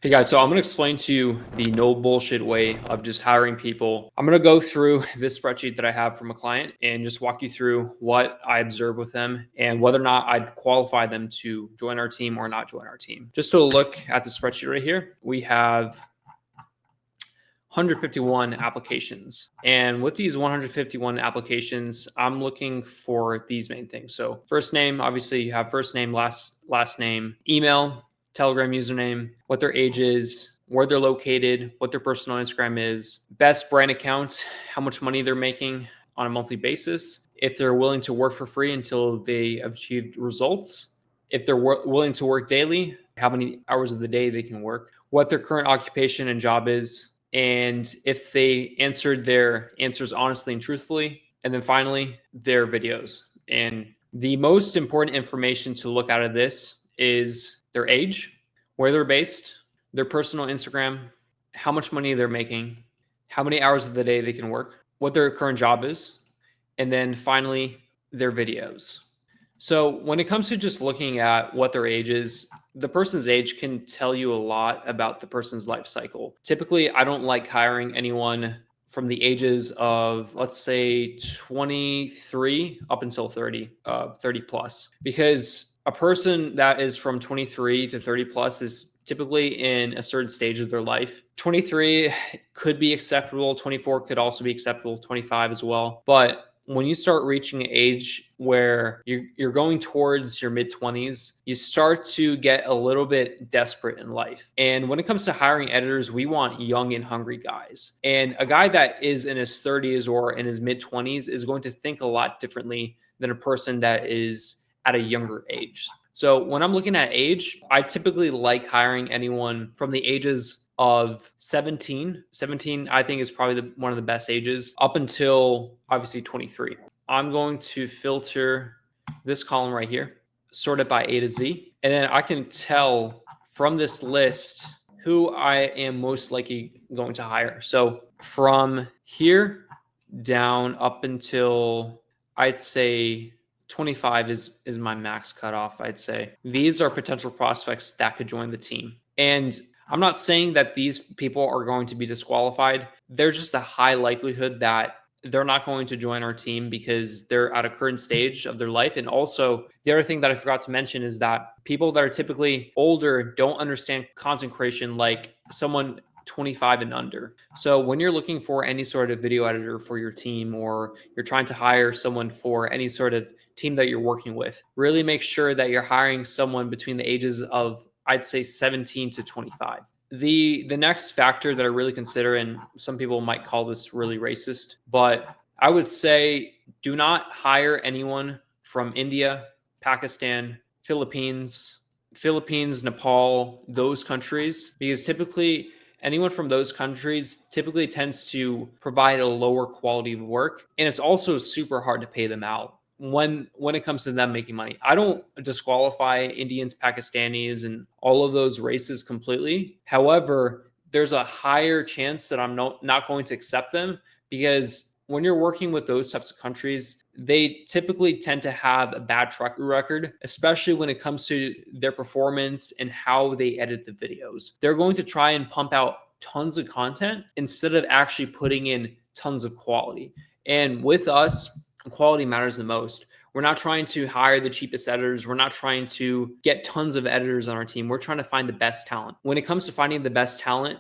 Hey guys, so I'm going to explain to you the no bullshit way of just hiring people. I'm going to go through this spreadsheet that I have from a client and just walk you through what I observe with them and whether or not I'd qualify them to join our team or not join our team. Just to look at the spreadsheet right here, we have 151 applications. And with these 151 applications, I'm looking for these main things. So first name, obviously you have first name, last name, email, Telegram username, what their age is, where they're located, what their personal Instagram is, best brand account, how much money they're making on a monthly basis, if they're willing to work for free until they have achieved results, if they're willing to work daily, how many hours of the day they can work, what their current occupation and job is, and if they answered their answers honestly and truthfully, and then finally, their videos. And the most important information to look out of this is their age, where they're based, their personal Instagram, how much money they're making, how many hours of the day they can work, what their current job is, and then finally, their videos. So when it comes to just looking at what their age is, the person's age can tell you a lot about the person's life cycle. Typically, I don't like hiring anyone from the ages of, let's say, 23 up until 30 plus, because a person that is from 23 to 30 plus is typically in a certain stage of their life. 23 could be acceptable. 24 could also be acceptable. 25 as well. But when you start reaching an age where you're going towards your mid-20s, you start to get a little bit desperate in life. And when it comes to hiring editors, we want young and hungry guys. And a guy that is in his 30s or in his mid-20s is going to think a lot differently than a person that is at a younger age. So when I'm looking at age, I typically like hiring anyone from the ages of 17. 17, I think, is probably one of the best ages up until obviously 23. I'm going to filter this column right here, sort it by A to Z. And then I can tell from this list who I am most likely going to hire. So from here down up until, I'd say, 25 is my max cutoff, I'd say. These are potential prospects that could join the team. And I'm not saying that these people are going to be disqualified. There's just a high likelihood that they're not going to join our team because they're at a current stage of their life. And also, the other thing that I forgot to mention is that people that are typically older don't understand content creation like someone 25 and under. So when you're looking for any sort of video editor for your team, or you're trying to hire someone for any sort of team that you're working with, really make sure that you're hiring someone between the ages of, I'd say, 17 to 25. The next factor that I really consider, and some people might call this really racist, but I would say do not hire anyone from India, Pakistan, Philippines, Nepal, those countries, because typically anyone from those countries typically tends to provide a lower quality of work. And it's also super hard to pay them out when it comes to them making money. I don't disqualify Indians, Pakistanis, and all of those races completely. However, there's a higher chance that I'm not going to accept them, because when you're working with those types of countries, they typically tend to have a bad track record, especially when it comes to their performance and how they edit the videos. They're going to try and pump out tons of content instead of actually putting in tons of quality. And with us, quality matters the most. We're not trying to hire the cheapest editors. We're not trying to get tons of editors on our team. We're trying to find the best talent. When it comes to finding the best talent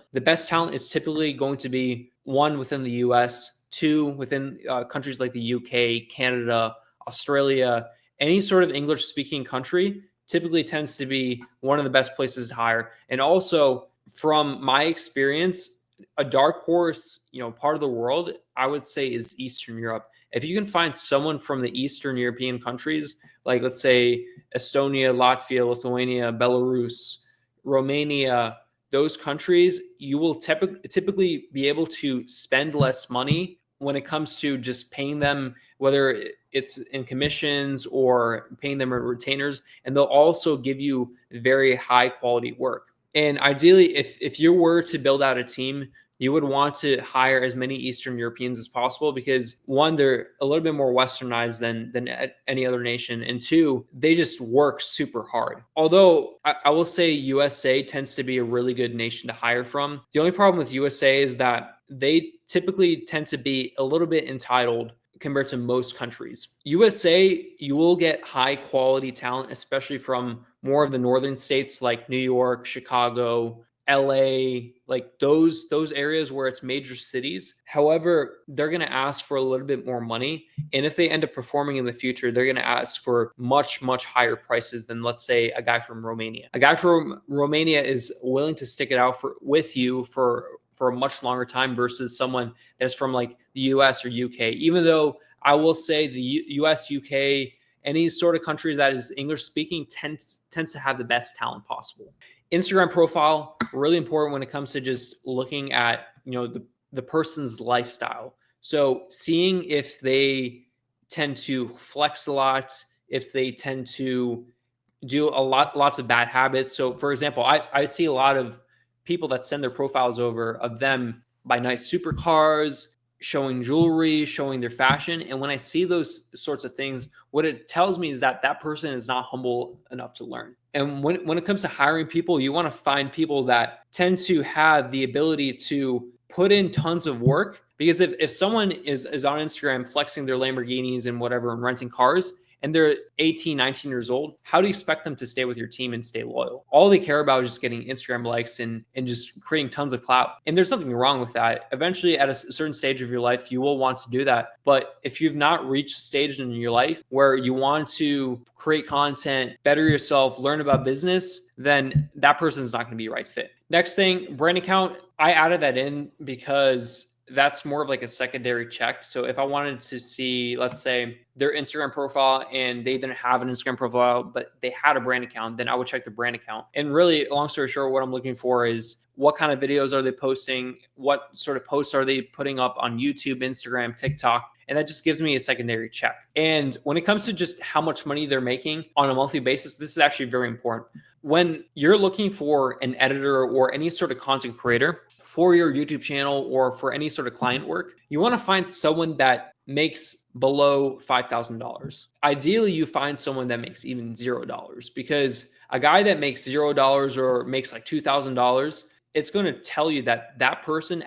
is typically going to be one within the US, two within countries like the UK, Canada, Australia. Any sort of English speaking country typically tends to be one of the best places to hire. And also, from my experience, a dark horse, part of the world, I would say, is Eastern Europe. If you can find someone from the Eastern European countries, like let's say Estonia, Latvia, Lithuania, Belarus, Romania, those countries, you will typically be able to spend less money when it comes to just paying them, whether it's in commissions or paying them in retainers, and they'll also give you very high quality work. And ideally, if you were to build out a team, you would want to hire as many Eastern Europeans as possible because one, they're a little bit more westernized than any other nation, and two, they just work super hard. Although I will say USA tends to be a really good nation to hire from. The only problem with USA is that they typically tend to be a little bit entitled compared to most countries. USA, you will get high quality talent, especially from more of the northern states like New York, Chicago, LA, like those areas where it's major cities. However, they're going to ask for a little bit more money, and if they end up performing in the future, they're going to ask for much higher prices than, let's say, a guy from Romania. A guy from Romania is willing to stick it out with you for a much longer time versus someone that's from like the US or UK. Even though I will say the US, UK, any sort of countries that is English speaking tends to have the best talent possible. Instagram profile, really important when it comes to just looking at, the person's lifestyle. So seeing if they tend to flex a lot, if they tend to do lots of bad habits. So for example, I see a lot of people that send their profiles over of them buy nice supercars, showing jewelry, showing their fashion. And when I see those sorts of things, what it tells me is that that person is not humble enough to learn. And when it comes to hiring people, you want to find people that tend to have the ability to put in tons of work. Because if someone is on Instagram flexing their Lamborghinis and whatever and renting cars, and they're 18, 19 years old, how do you expect them to stay with your team and stay loyal? All they care about is just getting Instagram likes and just creating tons of clout. And there's nothing wrong with that. Eventually, at a certain stage of your life, you will want to do that. But if you've not reached a stage in your life where you want to create content, better yourself, learn about business, then that person's not going to be the right fit. Next thing, brand account. I added that in because that's more of like a secondary check. So if I wanted to see, let's say, their Instagram profile and they didn't have an Instagram profile, but they had a brand account, then I would check the brand account. And really, long story short, what I'm looking for is what kind of videos are they posting? What sort of posts are they putting up on YouTube, Instagram, TikTok? And that just gives me a secondary check. And when it comes to just how much money they're making on a monthly basis, this is actually very important. When you're looking for an editor or any sort of content creator for your YouTube channel or for any sort of client work, you want to find someone that makes below $5,000. Ideally, you find someone that makes even $0 because a guy that makes $0 or makes like $2,000, it's going to tell you that that person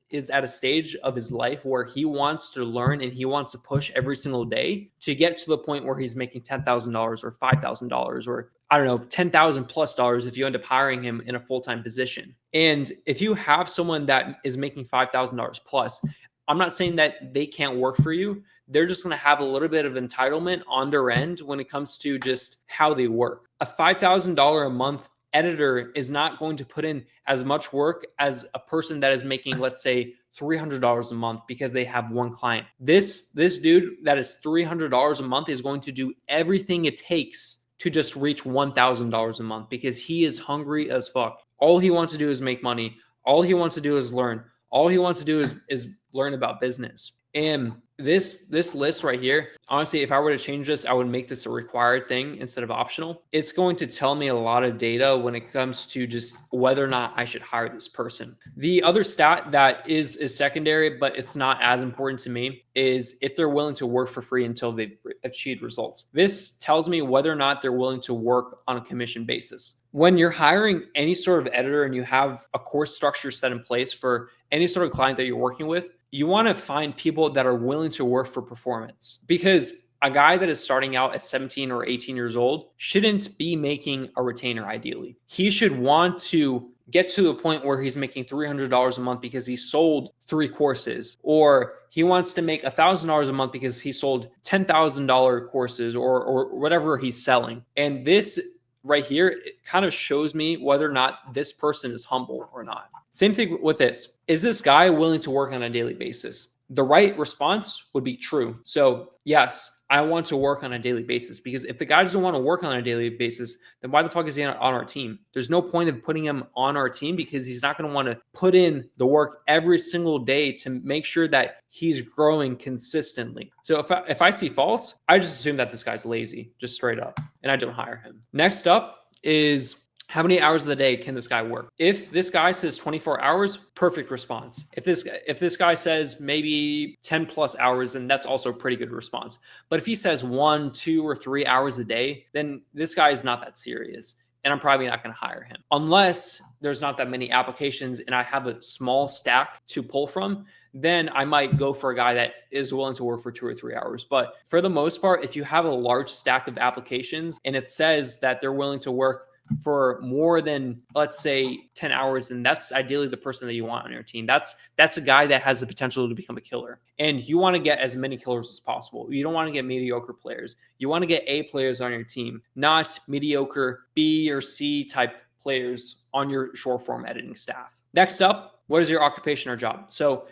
is at a stage of his life where he wants to learn and he wants to push every single day to get to the point where he's making $10,000 or $5,000 or I don't know, $10,000 plus if you end up hiring him in a full-time position. And if you have someone that is making $5,000 plus, I'm not saying that they can't work for you. They're just going to have a little bit of entitlement on their end when it comes to just how they work. A $5,000 a month editor is not going to put in as much work as a person that is making, let's say, $300 a month because they have one client. This dude that is $300 a month is going to do everything it takes to just reach $1,000 a month because he is hungry as fuck. All he wants to do is make money. All he wants to do is learn. All he wants to do is learn about business. And this list right here, honestly, if I were to change this, I would make this a required thing instead of optional. It's going to tell me a lot of data when it comes to just whether or not I should hire this person. The other stat that is secondary, but it's not as important to me, is if they're willing to work for free until they've achieved results. This tells me whether or not they're willing to work on a commission basis. When you're hiring any sort of editor and you have a course structure set in place for any sort of client that you're working with, you want to find people that are willing to work for performance, because a guy that is starting out at 17 or 18 years old shouldn't be making a retainer ideally. He should want to get to the point where he's making $300 a month because he sold 3 courses, or he wants to make $1,000 a month because he sold $10,000 courses or whatever he's selling. And this right here, it kind of shows me whether or not this person is humble or not. Same thing with this. Is this guy willing to work on a daily basis? The right response would be true. So yes, I want to work on a daily basis, because if the guy doesn't want to work on a daily basis, then why the fuck is he on our team? There's no point of putting him on our team because he's not going to want to put in the work every single day to make sure that he's growing consistently. So if I see faults, I just assume that this guy's lazy, just straight up, and I don't hire him. Next up is How many hours of the day can this guy work? If this guy says 24 hours, perfect response. If this guy says maybe 10 plus hours, then that's also a pretty good response. But if he says 1, 2, or 3 hours a day, then this guy is not that serious. And I'm probably not going to hire him unless there's not that many applications and I have a small stack to pull from. Then I might go for a guy that is willing to work for 2 or 3 hours. But for the most part, if you have a large stack of applications and it says that they're willing to work for more than, let's say, 10 hours, and that's ideally the person that you want on your team. That's a guy that has the potential to become a killer. And you want to get as many killers as possible. You don't want to get mediocre players. You want to get A players on your team, not mediocre B or C type players on your short form editing staff. Next up, what is your occupation or job? So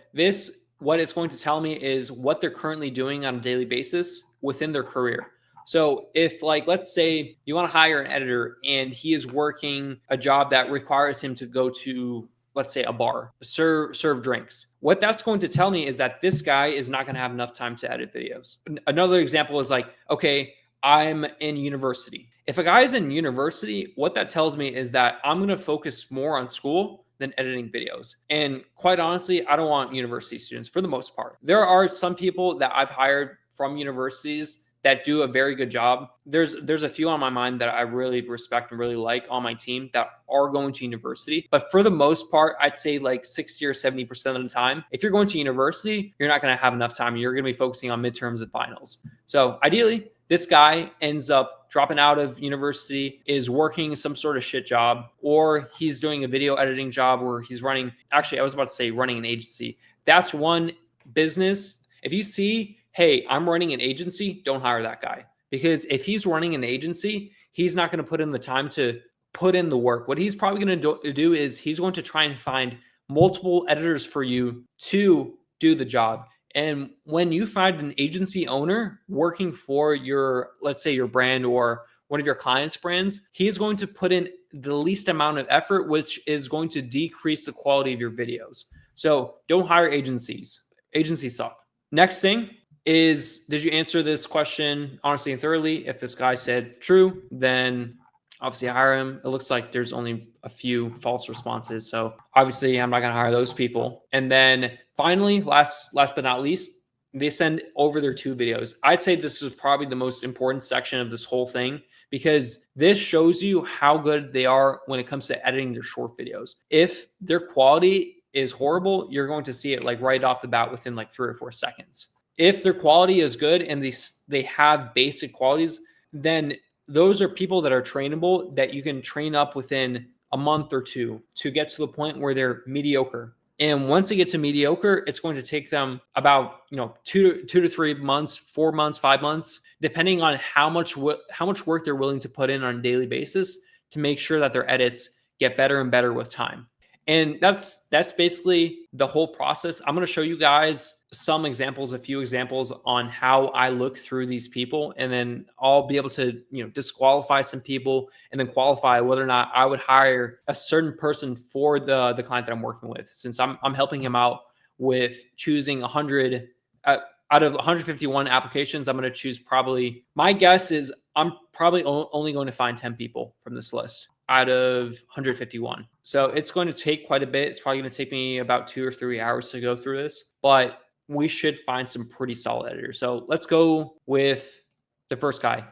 what it's going to tell me is what they're currently doing on a daily basis within their career. So if, like, let's say you want to hire an editor and he is working a job that requires him to go to, let's say, a bar, serve drinks. What that's going to tell me is that this guy is not going to have enough time to edit videos. Another example is like, okay, I'm in university. If a guy is in university, what that tells me is that I'm going to focus more on school than editing videos. And quite honestly, I don't want university students for the most part. There are some people that I've hired from universities that do a very good job. There's a few on my mind that I really respect and really like on my team that are going to university. But for the most part, I'd say like 60 or 70% of the time, if you're going to university, you're not going to have enough time. You're going to be focusing on midterms and finals. So ideally, this guy ends up dropping out of university, is working some sort of shit job, or he's doing a video editing job, or he's running, actually, I was about to say running an agency. That's one business. If you see, hey, I'm running an agency, don't hire that guy. Because if he's running an agency, he's not going to put in the time to put in the work. What he's probably going to do is he's going to try and find multiple editors for you to do the job. And when you find an agency owner working for your, let's say, your brand or one of your clients' brands, he's going to put in the least amount of effort, which is going to decrease the quality of your videos. So don't hire agencies. Agencies suck. Next thing is, did you answer this question honestly and thoroughly? If this guy said true, then obviously hire him. It looks like there's only a few false responses. So obviously I'm not going to hire those people. And then finally, last but not least, they send over their 2 videos. I'd say this is probably the most important section of this whole thing because this shows you how good they are when it comes to editing their short videos. If their quality is horrible, you're going to see it like right off the bat within like 3 or 4 seconds. If their quality is good and they have basic qualities, then those are people that are trainable that you can train up within a month or 2 to get to the point where they're mediocre. And once they get to mediocre, it's going to take them about 2 to 3 months, 4 months, 5 months, depending on how much work they're willing to put in on a daily basis to make sure that their edits get better and better with time. And that's basically the whole process. I'm going to show you guys a few examples on how I look through these people, and then I'll be able to, disqualify some people and then qualify whether or not I would hire a certain person for the client that I'm working with. Since I'm helping him out with choosing 100 out of 151 applications, I'm going to choose probably, my guess is I'm probably only going to find 10 people from this list out of 151. So it's going to take quite a bit. It's probably going to take me about 2 or 3 hours to go through this, but we should find some pretty solid editors. So let's go with the first guy,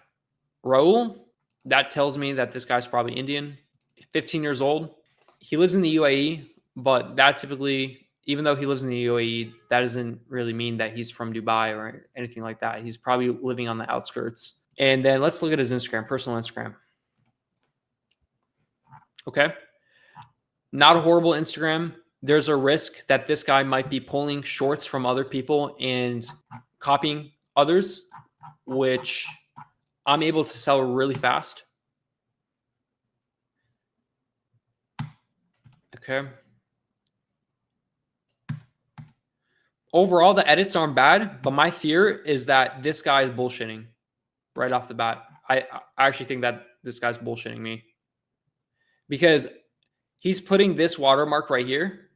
Raul. That tells me that this guy's probably Indian, 15 years old. He lives in the UAE, but that typically, even though he lives in the UAE, that doesn't really mean that he's from Dubai or anything like that. He's probably living on the outskirts. And then let's look at his Instagram, personal Instagram. Okay. Not a horrible Instagram. There's a risk that this guy might be pulling shorts from other people and copying others, which I'm able to sell really fast. Okay. Overall, the edits aren't bad, but my fear is that this guy is bullshitting right off the bat. I actually think that this guy's bullshitting me because he's putting this watermark right here.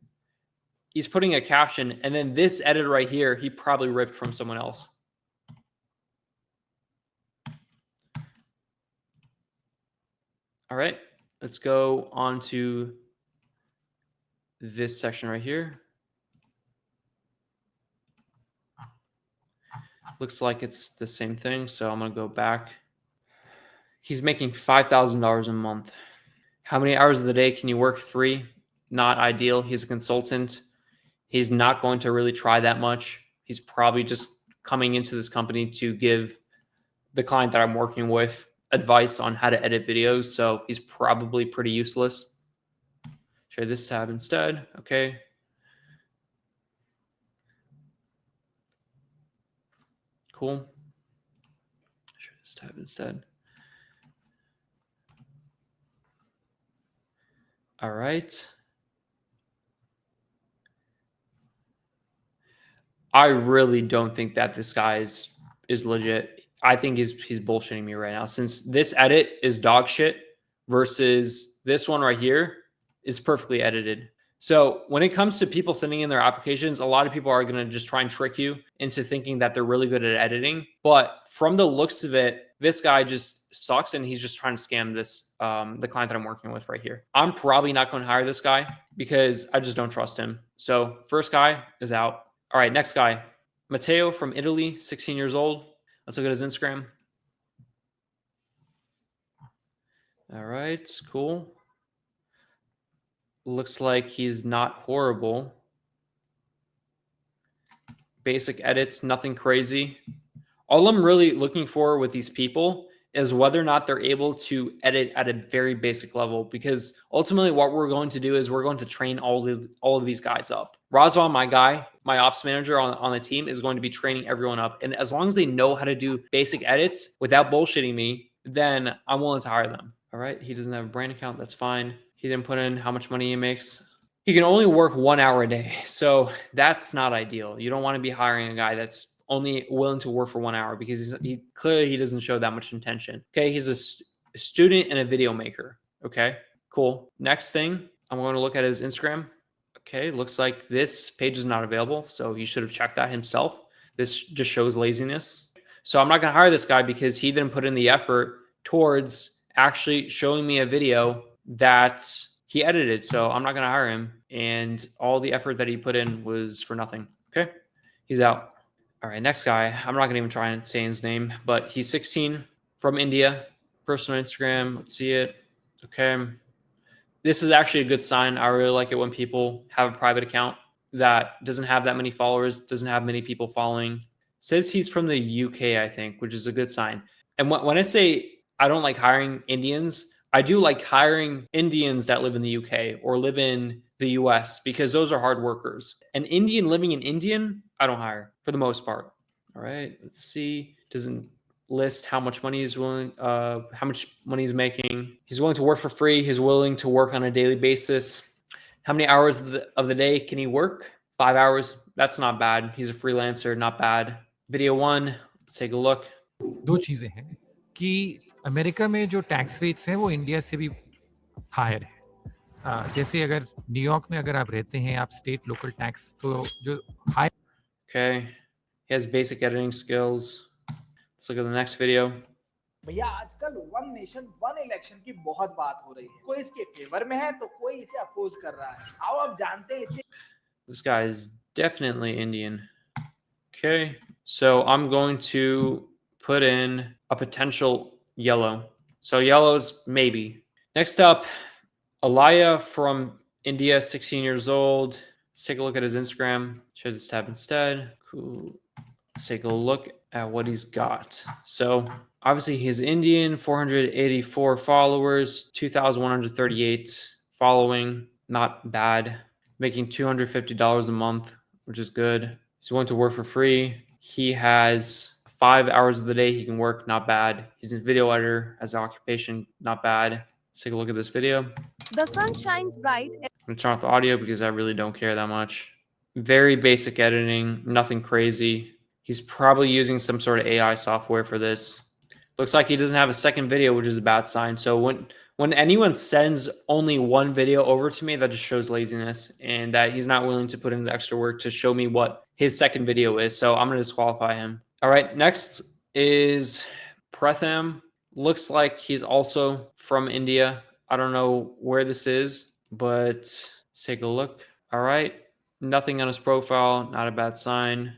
He's putting a caption, and then this edit right here, he probably ripped from someone else. All right. Let's go on to this section right here. Looks like it's the same thing, so I'm gonna go back. He's making $5,000 a month. How many hours of the day can you work? 3. Not ideal. He's a consultant. He's not going to really try that much. He's probably just coming into this company to give the client that I'm working with advice on how to edit videos. So he's probably pretty useless. Share this tab instead. Okay. Cool. Share this tab instead. All right. I really don't think that this guy is legit. I think he's bullshitting me right now, since this edit is dog shit versus this one right here is perfectly edited. So when it comes to people sending in their applications, a lot of people are going to just try and trick you into thinking that they're really good at editing. But from the looks of it, this guy just sucks, and he's just trying to scam this the client that I'm working with right here. I'm probably not going to hire this guy because I just don't trust him. So first guy is out. All right, next guy, Matteo from Italy, 16 years old. Let's look at his Instagram. All right, cool. Looks like he's not horrible. Basic edits, nothing crazy. All I'm really looking for with these people is whether or not they're able to edit at a very basic level, because ultimately what we're going to do is we're going to train all of these guys up. Razvan, my guy, my ops manager on the team, is going to be training everyone up. And as long as they know how to do basic edits without bullshitting me, then I'm willing to hire them. All right. He doesn't have a brand account. That's fine. He didn't put in how much money he makes. He can only work 1 hour a day. So that's not ideal. You don't want to be hiring a guy that's only willing to work for 1 hour, because he clearly doesn't show that much intention. Okay. He's a student and a video maker. Okay, cool. Next thing, I'm going to look at his Instagram. Okay, looks like this page is not available, so he should have checked that himself. This just shows laziness. So I'm not going to hire this guy because he didn't put in the effort towards actually showing me a video that he edited. So I'm not going to hire him. And all the effort that he put in was for nothing. Okay, he's out. All right, next guy. I'm not going to even try and say his name, but he's 16, from India. Personal Instagram. Let's see it. Okay. This is actually a good sign. I really like it when people have a private account that doesn't have that many followers, doesn't have many people following. Says he's from the UK, I think, which is a good sign. And when I say I don't like hiring Indians, I do like hiring Indians that live in the UK or live in the US, because those are hard workers. An Indian living in Indian, I don't hire for the most part. All right, let's see. Doesn't list how much money he's making. He's willing to work for free. He's willing to work on a daily basis. How many hours of the day can he work? 5 hours. That's not bad. He's a freelancer. Not bad. Video 1. Let's take a look. दो चीजें हैं कि America में जो tax rates हैं वो India से भी हायर है। जैसे अगर न्यूयॉर्क में अगर आप रहते हैं, आप स्टेट लोकल टैक्स तो जो high. Okay. He has basic editing skills. Let's look at the next video. भैया आजकल वन नेशन वन इलेक्शन की बहुत बात हो रही है। कोई इसके फेवर में है तो कोई इसे अपोज कर रहा है। आओ अब जानते हैं इसे। This guy is definitely Indian. Okay, so I'm going to put in a potential yellow. So yellow's maybe. Next up, Alaya from India, 16 years old. Let's take a look at his Instagram. Share this tab instead. Cool. Let's take a look at what he's got. So obviously he's Indian, 484 followers, 2,138 following. Not bad. Making $250 a month, which is good. He's willing to work for free. He has 5 hours of the day he can work. Not bad. He's a video editor as an occupation. Not bad. Let's take a look at this video. The sun shines bright. I'm going to turn off the audio because I really don't care that much. Very basic editing. Nothing crazy. He's probably using some sort of AI software for this. Looks like he doesn't have a second video, which is a bad sign. So when anyone sends only one video over to me, that just shows laziness and that he's not willing to put in the extra work to show me what his second video is. So I'm going to disqualify him. All right, next is Pratham. Looks like he's also from India. I don't know where this is, but let's take a look. All right. Nothing on his profile. Not a bad sign.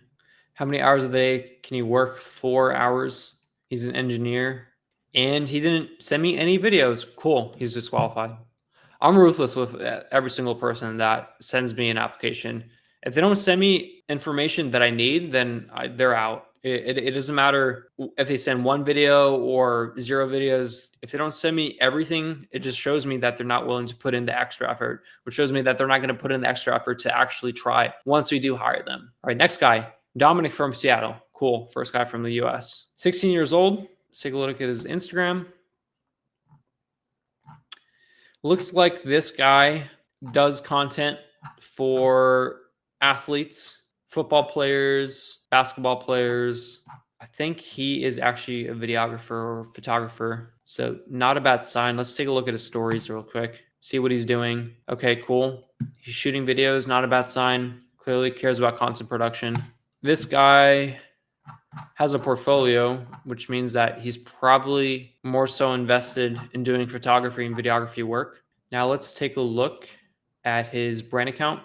How many hours a day can he work? 4 hours. He's an engineer. And he didn't send me any videos. Cool. He's disqualified. I'm ruthless with every single person that sends me an application. If they don't send me information that I need, then they're out. It doesn't matter if they send one video or 0 videos. If they don't send me everything, it just shows me that they're not willing to put in the extra effort, which shows me that they're not going to put in the extra effort to actually try once we do hire them. All right, next guy, Dominic from Seattle. Cool. First guy from the US. 16 years old. Let's take a look at his Instagram. Looks like this guy does content for athletes, football players, basketball players. I think he is actually a videographer or photographer. So not a bad sign. Let's take a look at his stories real quick. See what he's doing. Okay, cool. He's shooting videos. Not a bad sign. Clearly cares about content production. This guy has a portfolio, which means that he's probably more so invested in doing photography and videography work. Now let's take a look at his brand account.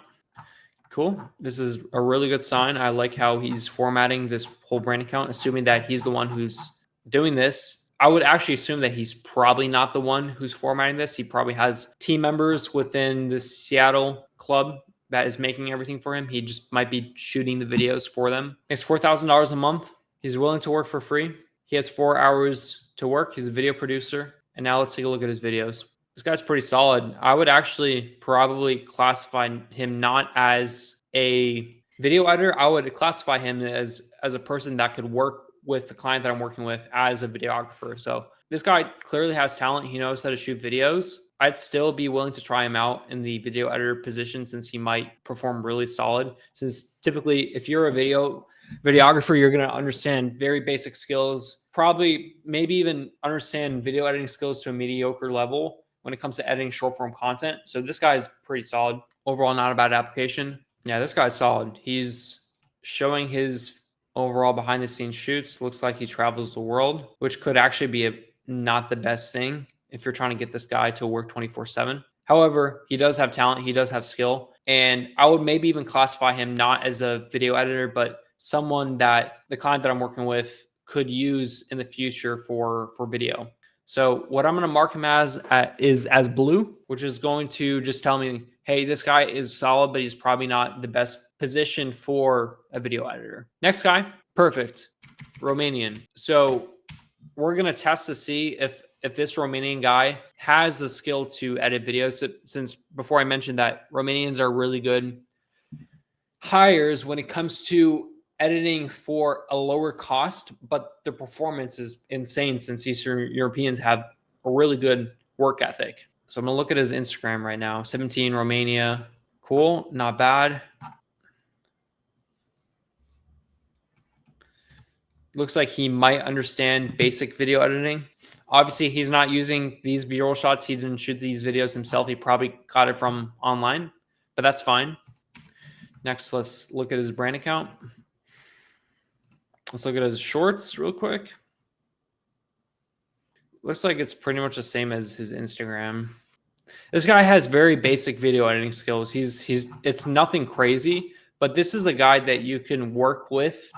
Cool. This is a really good sign. I like how he's formatting this whole brand account, assuming that he's the one who's doing this. I would actually assume that he's probably not the one who's formatting this. He probably has team members within the Seattle club that is making everything for him. He just might be shooting the videos for them. Makes $4,000 a month. He's willing to work for free. He has 4 hours to work. He's a video producer. And now let's take a look at his videos. This guy's pretty solid. I would actually probably classify him not as a video editor. I would classify him as a person that could work with the client that I'm working with as a videographer. So this guy clearly has talent. He knows how to shoot videos. I'd still be willing to try him out in the video editor position since he might perform really solid. Since typically, if you're a videographer, you're going to understand very basic skills, probably maybe even understand video editing skills to a mediocre level when it comes to editing short form content. So this guy's pretty solid. Overall, not a bad application. Yeah, this guy's solid. He's showing his overall behind the scenes shoots. Looks like he travels the world, which could actually be not the best thing if you're trying to get this guy to work 24/7. However, he does have talent. He does have skill. And I would maybe even classify him not as a video editor, but someone that the client that I'm working with could use in the future for video. So what I'm going to mark him as is as blue, which is going to just tell me, hey, this guy is solid, but he's probably not the best position for a video editor. Next guy, perfect, Romanian. So we're going to test to see if this Romanian guy has the skill to edit videos. Since before I mentioned that Romanians are really good hires when it comes to editing for a lower cost, but the performance is insane since Eastern Europeans have a really good work ethic. So I'm going to look at his Instagram right now. 17, Romania. Cool. Not bad. Looks like he might understand basic video editing. Obviously, he's not using these B-roll shots. He didn't shoot these videos himself. He probably got it from online, but that's fine. Next, let's look at his brand account. Let's look at his shorts real quick. Looks like it's pretty much the same as his Instagram. This guy has very basic video editing skills. It's nothing crazy, but this is the guy that you can work with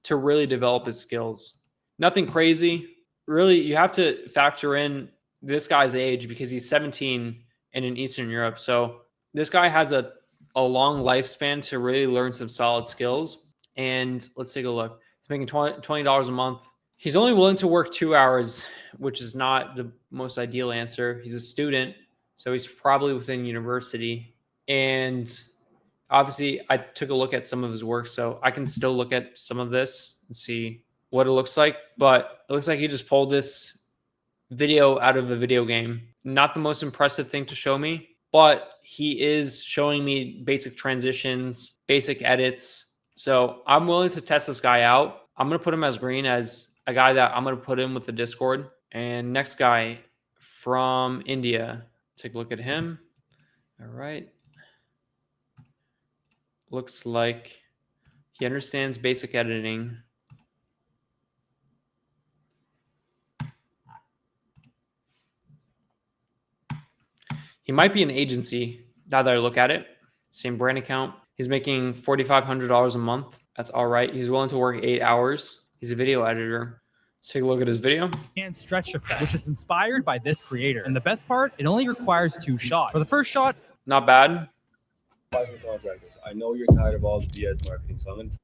to really develop his skills. Nothing crazy. Really, you have to factor in this guy's age because he's 17 and in Eastern Europe. So this guy has a long lifespan to really learn some solid skills. And let's take a look. He's making $20 a month. He's only willing to work 2 hours, which is not the most ideal answer. He's a student, so he's probably within university. And obviously, I took a look at some of his work, so I can still look at some of this and see what it looks like. But it looks like he just pulled this video out of a video game. Not the most impressive thing to show me, but he is showing me basic transitions, basic edits. So I'm willing to test this guy out. I'm going to put him as green as a guy that I'm going to put in with the Discord. And next guy from India. Take a look at him. All right. Looks like he understands basic editing. He might be an agency now that I look at it. Same brand account. He's making $4,500 a month. That's all right. He's willing to work 8 hours. He's a video editor. Let's take a look at his video. And stretch effect, which is inspired by this creator. And the best part, it only requires 2 shots. For the first shot, not bad. Contractors. I know you're tired of all the BS marketing, so I'm going to.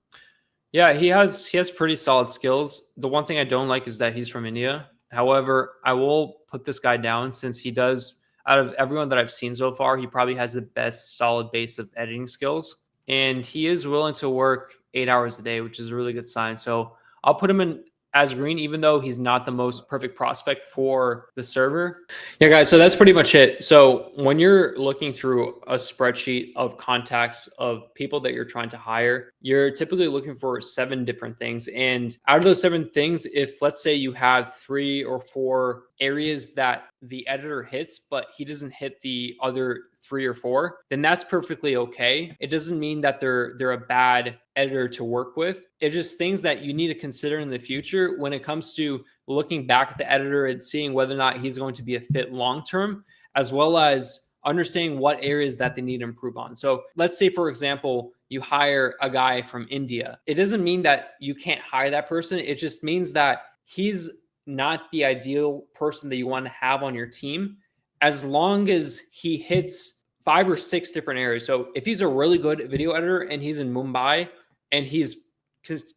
Yeah, he has pretty solid skills. The one thing I don't like is that he's from India. However, I will put this guy down since he does, out of everyone that I've seen so far, he probably has the best solid base of editing skills. And he is willing to work 8 hours a day, which is a really good sign. So I'll put him in as green, even though he's not the most perfect prospect for the server. Yeah, guys, so that's pretty much it. So when you're looking through a spreadsheet of contacts of people that you're trying to hire, you're typically looking for 7 different things. And out of those 7 things, if let's say you have 3 or 4 areas that the editor hits, but he doesn't hit the other 3 or 4, then that's perfectly okay. It doesn't mean that they're a bad editor to work with. It's just things that you need to consider in the future when it comes to looking back at the editor and seeing whether or not he's going to be a fit long-term, as well as understanding what areas that they need to improve on. So let's say, for example, you hire a guy from India. It doesn't mean that you can't hire that person. It just means that he's not the ideal person that you want to have on your team, as long as he hits 5 or 6 different areas. So if he's a really good video editor and he's in Mumbai and he's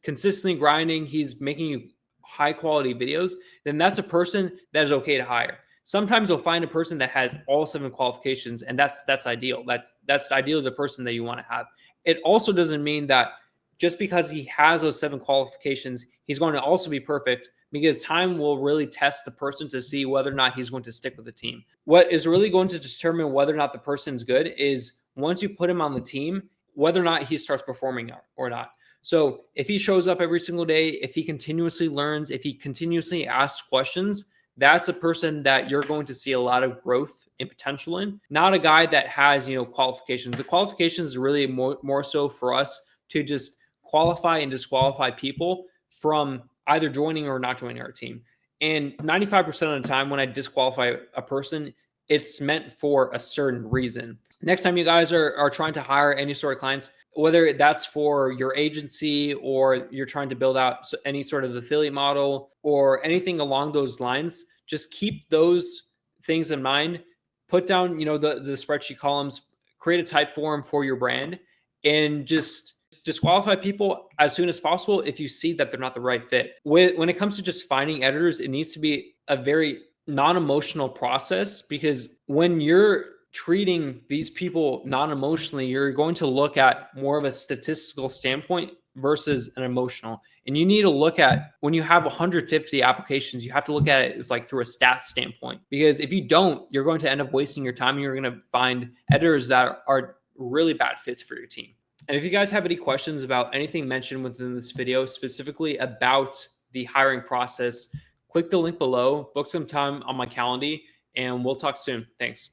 consistently grinding, he's making you high quality videos, then that's a person that is okay to hire. Sometimes you'll find a person that has all 7 qualifications, and that's ideal. That's ideal the person that you want to have. It also doesn't mean that just because he has those 7 qualifications, he's going to also be perfect, because time will really test the person to see whether or not he's going to stick with the team. What is really going to determine whether or not the person's good is once you put him on the team, whether or not he starts performing or not. So if he shows up every single day, if he continuously learns, if he continuously asks questions, that's a person that you're going to see a lot of growth and potential in. Not a guy that has, qualifications. The qualifications are really more so for us to just qualify and disqualify people from either joining or not joining our team. And 95% of the time when I disqualify a person, it's meant for a certain reason. Next time you guys are trying to hire any sort of clients, whether that's for your agency or you're trying to build out any sort of affiliate model or anything along those lines, just keep those things in mind. Put down, the spreadsheet columns, create a type form for your brand, and just disqualify people as soon as possible if you see that they're not the right fit. When it comes to just finding editors, it needs to be a very non-emotional process, because when you're treating these people non-emotionally, you're going to look at more of a statistical standpoint versus an emotional. And you need to look at, when you have 150 applications, you have to look at it like through a stats standpoint, because if you don't, you're going to end up wasting your time and you're going to find editors that are really bad fits for your team. And if you guys have any questions about anything mentioned within this video, specifically about the hiring process, click the link below, book some time on my calendar, and we'll talk soon. Thanks.